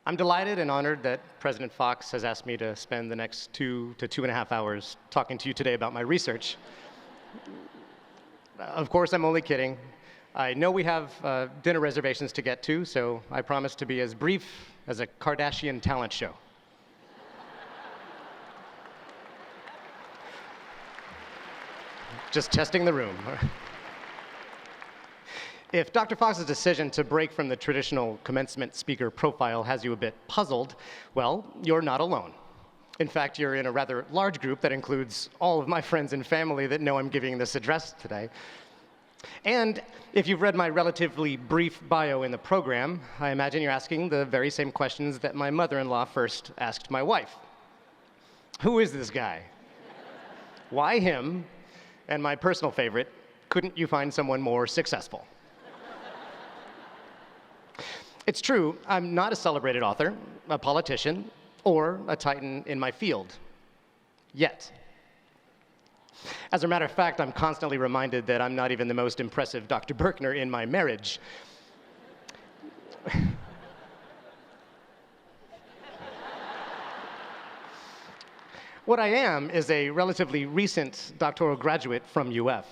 I'm delighted and honored that President Fox has asked me to spend the next 2 to 2.5 hours talking to you today about my research. Of course, I'm only kidding. I know we have dinner reservations to get to, so I promise to be as brief as a Kardashian talent show. Just testing the room. If Dr. Fox's decision to break from the traditional commencement speaker profile has you a bit puzzled, well, you're not alone. In fact, you're in a rather large group that includes all of my friends and family that know I'm giving this address today. And if you've read my relatively brief bio in the program, I imagine you're asking the very same questions that my mother-in-law first asked my wife. Who is this guy? Why him? And my personal favorite, couldn't you find someone more successful? It's true, I'm not a celebrated author, a politician, or a titan in my field. Yet. As a matter of fact, I'm constantly reminded that I'm not even the most impressive Dr. Birkner in my marriage. What I am is a relatively recent doctoral graduate from UF,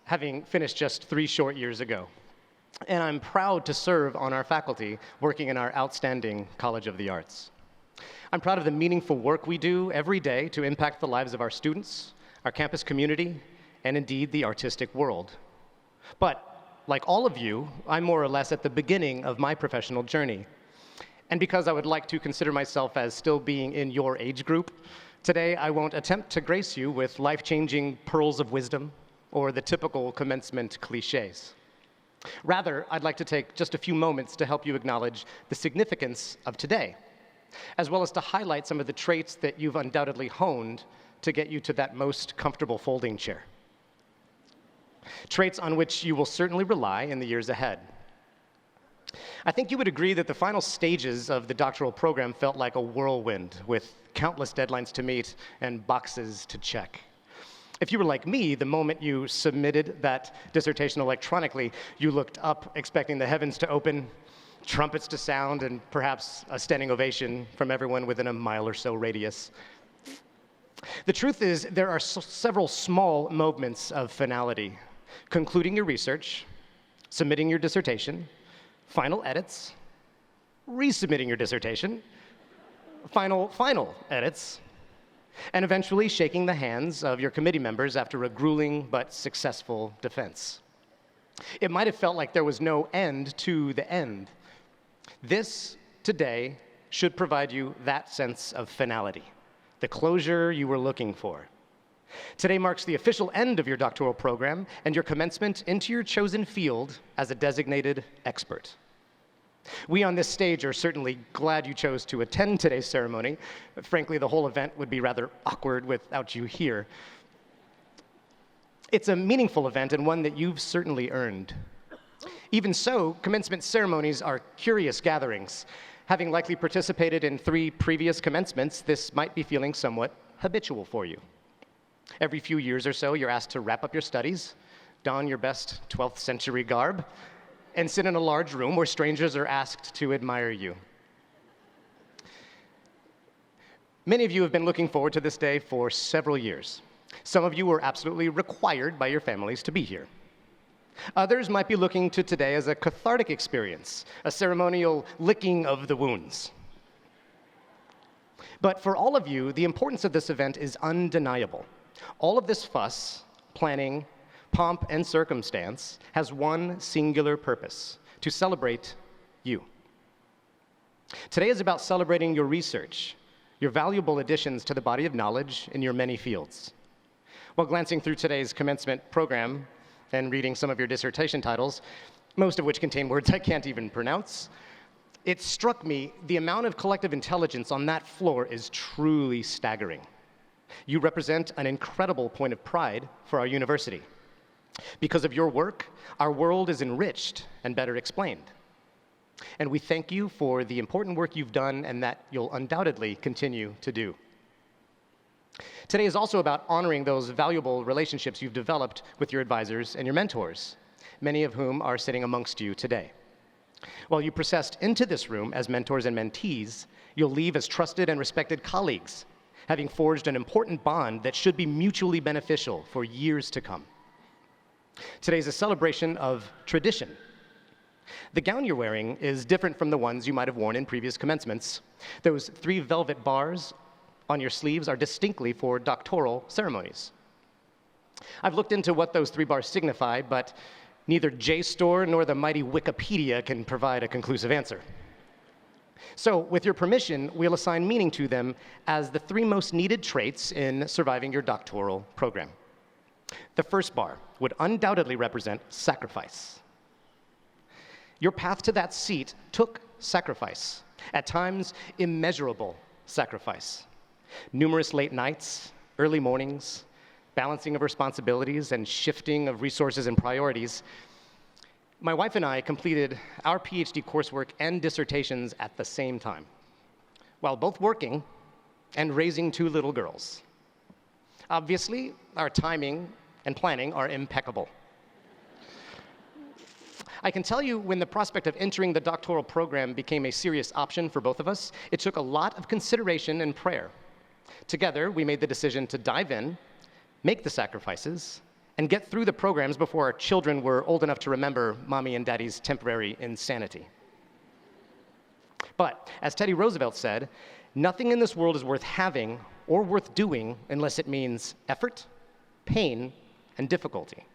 having finished just 3 short years ago. And I'm proud to serve on our faculty, working in our outstanding College of the Arts. I'm proud of the meaningful work we do every day to impact the lives of our students, our campus community, and indeed the artistic world. But, like all of you, I'm more or less at the beginning of my professional journey. And because I would like to consider myself as still being in your age group, today I won't attempt to grace you with life-changing pearls of wisdom or the typical commencement cliches. Rather, I'd like to take just a few moments to help you acknowledge the significance of today, as well as to highlight some of the traits that you've undoubtedly honed to get you to that most comfortable folding chair. Traits on which you will certainly rely in the years ahead. I think you would agree that the final stages of the doctoral program felt like a whirlwind, with countless deadlines to meet and boxes to check. If you were like me, the moment you submitted that dissertation electronically, you looked up expecting the heavens to open, trumpets to sound, and perhaps a standing ovation from everyone within a mile or so radius. The truth is, there are several small moments of finality: concluding your research, submitting your dissertation, final edits, resubmitting your dissertation, final edits, and eventually shaking the hands of your committee members after a grueling but successful defense. It might have felt like there was no end to the end. This, today, should provide you that sense of finality, the closure you were looking for. Today marks the official end of your doctoral program and your commencement into your chosen field as a designated expert. We on this stage are certainly glad you chose to attend today's ceremony. Frankly, the whole event would be rather awkward without you here. It's a meaningful event and one that you've certainly earned. Even so, commencement ceremonies are curious gatherings. Having likely participated in 3 previous commencements, this might be feeling somewhat habitual for you. Every few years or so, you're asked to wrap up your studies, don your best 12th century garb, and sit in a large room where strangers are asked to admire you. Many of you have been looking forward to this day for several years. Some of you were absolutely required by your families to be here. Others might be looking to today as a cathartic experience, a ceremonial licking of the wounds. But for all of you, the importance of this event is undeniable. All of this fuss, planning, pomp, and circumstance has one singular purpose: to celebrate you. Today is about celebrating your research, your valuable additions to the body of knowledge in your many fields. While glancing through today's commencement program and reading some of your dissertation titles, most of which contain words I can't even pronounce, it struck me the amount of collective intelligence on that floor is truly staggering. You represent an incredible point of pride for our university. Because of your work, our world is enriched and better explained. And we thank you for the important work you've done and that you'll undoubtedly continue to do. Today is also about honoring those valuable relationships you've developed with your advisors and your mentors, many of whom are sitting amongst you today. While you processed into this room as mentors and mentees, you'll leave as trusted and respected colleagues, having forged an important bond that should be mutually beneficial for years to come. Today's a celebration of tradition. The gown you're wearing is different from the ones you might have worn in previous commencements. Those 3 velvet bars on your sleeves are distinctly for doctoral ceremonies. I've looked into what those 3 bars signify, but neither JSTOR nor the mighty Wikipedia can provide a conclusive answer. So, with your permission, we'll assign meaning to them as the 3 most needed traits in surviving your doctoral program. The first bar would undoubtedly represent sacrifice. Your path to that seat took sacrifice, at times immeasurable sacrifice. Numerous late nights, early mornings, balancing of responsibilities, and shifting of resources and priorities. My wife and I completed our PhD coursework and dissertations at the same time, while both working and raising 2 little girls. Obviously, our timing and planning are impeccable. I can tell you, when the prospect of entering the doctoral program became a serious option for both of us, it took a lot of consideration and prayer. Together, we made the decision to dive in, make the sacrifices, and get through the programs before our children were old enough to remember mommy and daddy's temporary insanity. But, as Teddy Roosevelt said, nothing in this world is worth having or worth doing unless it means effort, pain, and difficulty.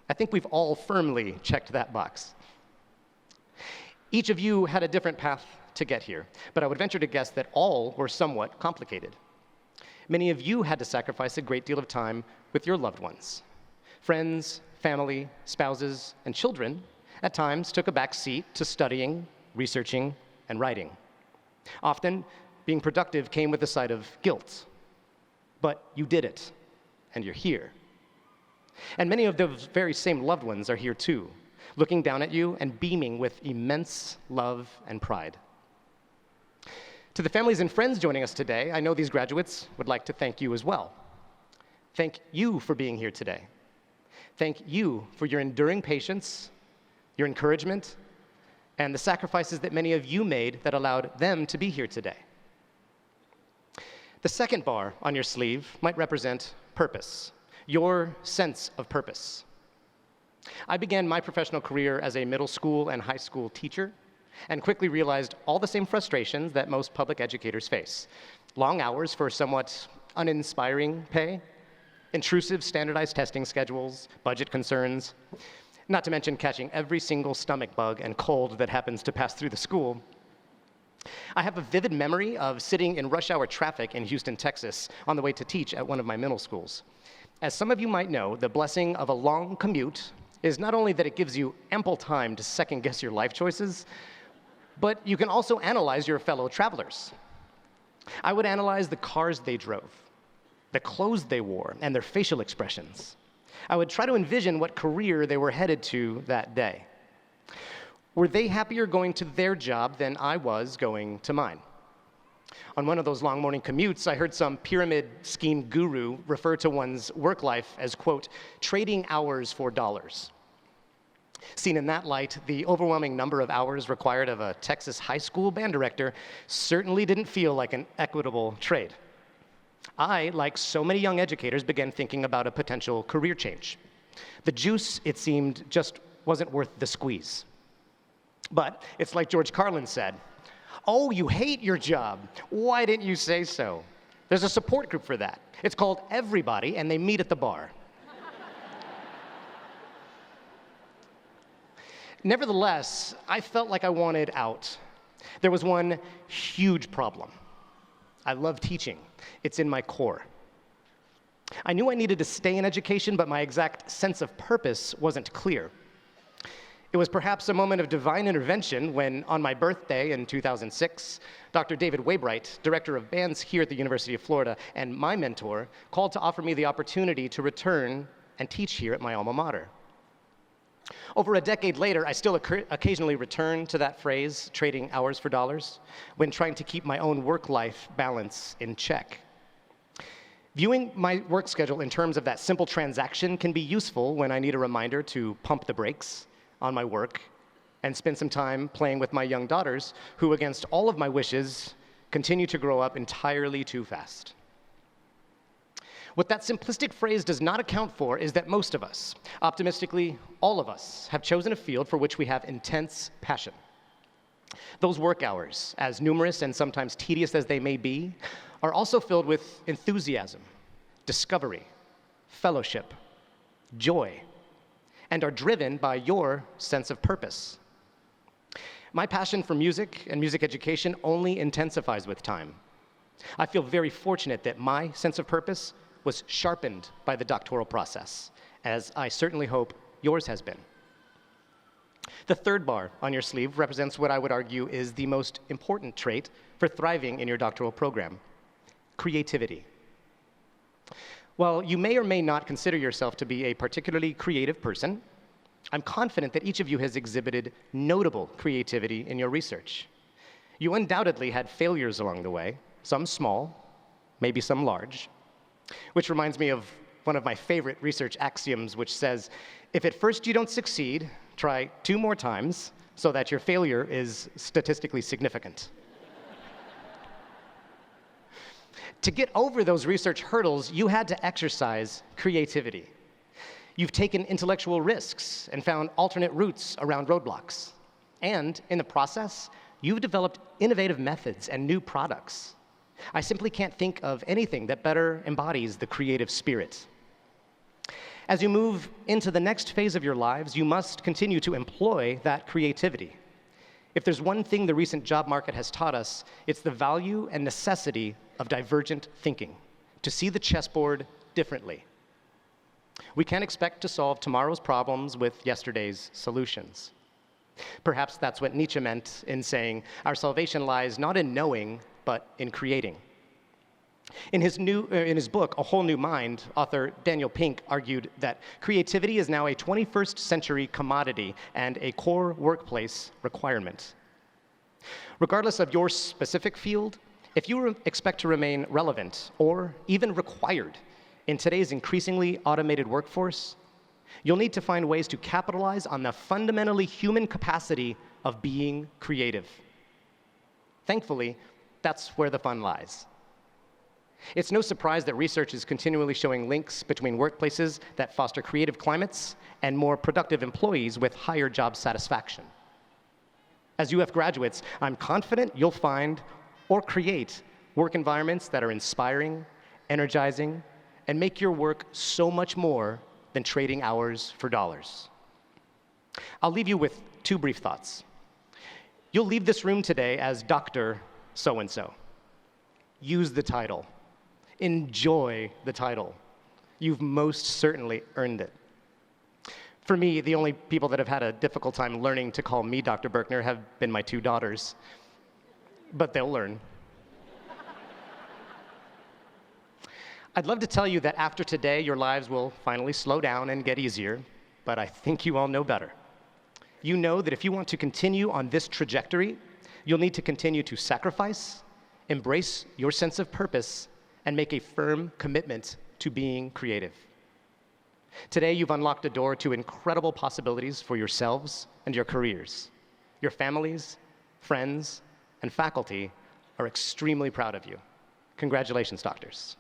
I think we've all firmly checked that box. Each of you had a different path to get here, but I would venture to guess that all were somewhat complicated. Many of you had to sacrifice a great deal of time with your loved ones. Friends, family, spouses, and children at times took a back seat to studying, researching, and writing. Often, being productive came with a side of guilt. But you did it, and you're here. And many of those very same loved ones are here too, looking down at you and beaming with immense love and pride. To the families and friends joining us today, I know these graduates would like to thank you as well. Thank you for being here today. Thank you for your enduring patience, your encouragement, and the sacrifices that many of you made that allowed them to be here today. The second bar on your sleeve might represent purpose, your sense of purpose. I began my professional career as a middle school and high school teacher, and quickly realized all the same frustrations that most public educators face. Long hours for somewhat uninspiring pay, intrusive standardized testing schedules, budget concerns, not to mention catching every single stomach bug and cold that happens to pass through the school. I have a vivid memory of sitting in rush hour traffic in Houston, Texas, on the way to teach at one of my middle schools. As some of you might know, the blessing of a long commute is not only that it gives you ample time to second-guess your life choices, but you can also analyze your fellow travelers. I would analyze the cars they drove, the clothes they wore, and their facial expressions. I would try to envision what career they were headed to that day. Were they happier going to their job than I was going to mine? On one of those long morning commutes, I heard some pyramid scheme guru refer to one's work life as, quote, trading hours for dollars. Seen in that light, the overwhelming number of hours required of a Texas high school band director certainly didn't feel like an equitable trade. I, like so many young educators, began thinking about a potential career change. The juice, it seemed, just wasn't worth the squeeze. But it's like George Carlin said, "Oh, you hate your job. Why didn't you say so?" There's a support group for that. It's called Everybody, and they meet at the bar. Nevertheless, I felt like I wanted out. There was one huge problem. I love teaching. It's in my core. I knew I needed to stay in education, but my exact sense of purpose wasn't clear. It was perhaps a moment of divine intervention when, on my birthday in 2006, Dr. David Waybright, director of bands here at the University of Florida, and my mentor, called to offer me the opportunity to return and teach here at my alma mater. Over a decade later, I still occasionally return to that phrase, trading hours for dollars, when trying to keep my own work-life balance in check. Viewing my work schedule in terms of that simple transaction can be useful when I need a reminder to pump the brakes on my work and spend some time playing with my young daughters, who, against all of my wishes, continue to grow up entirely too fast. What that simplistic phrase does not account for is that most of us, optimistically, all of us, have chosen a field for which we have intense passion. Those work hours, as numerous and sometimes tedious as they may be, are also filled with enthusiasm, discovery, fellowship, joy, and are driven by your sense of purpose. My passion for music and music education only intensifies with time. I feel very fortunate that my sense of purpose was sharpened by the doctoral process, as I certainly hope yours has been. The third bar on your sleeve represents what I would argue is the most important trait for thriving in your doctoral program: creativity. While you may or may not consider yourself to be a particularly creative person, I'm confident that each of you has exhibited notable creativity in your research. You undoubtedly had failures along the way, some small, maybe some large, which reminds me of one of my favorite research axioms, which says, if at first you don't succeed, try 2 more times so that your failure is statistically significant. To get over those research hurdles, you had to exercise creativity. You've taken intellectual risks and found alternate routes around roadblocks. And in the process, you've developed innovative methods and new products. I simply can't think of anything that better embodies the creative spirit. As you move into the next phase of your lives, you must continue to employ that creativity. If there's one thing the recent job market has taught us, it's the value and necessity of divergent thinking, to see the chessboard differently. We can't expect to solve tomorrow's problems with yesterday's solutions. Perhaps that's what Nietzsche meant in saying, our salvation lies not in knowing, but in creating. In his book, A Whole New Mind, author Daniel Pink argued that creativity is now a 21st century commodity and a core workplace requirement. Regardless of your specific field, if you expect to remain relevant or even required in today's increasingly automated workforce, you'll need to find ways to capitalize on the fundamentally human capacity of being creative. Thankfully, that's where the fun lies. It's no surprise that research is continually showing links between workplaces that foster creative climates and more productive employees with higher job satisfaction. As UF graduates, I'm confident you'll find or create work environments that are inspiring, energizing, and make your work so much more than trading hours for dollars. I'll leave you with 2 brief thoughts. You'll leave this room today as Dr. So-and-so. Use the title. Enjoy the title. You've most certainly earned it. For me, the only people that have had a difficult time learning to call me Dr. Birkner have been my 2 daughters. But they'll learn. I'd love to tell you that after today, your lives will finally slow down and get easier, but I think you all know better. You know that if you want to continue on this trajectory, you'll need to continue to sacrifice, embrace your sense of purpose, and make a firm commitment to being creative. Today, you've unlocked a door to incredible possibilities for yourselves and your careers. Your families, friends, and faculty are extremely proud of you. Congratulations, doctors.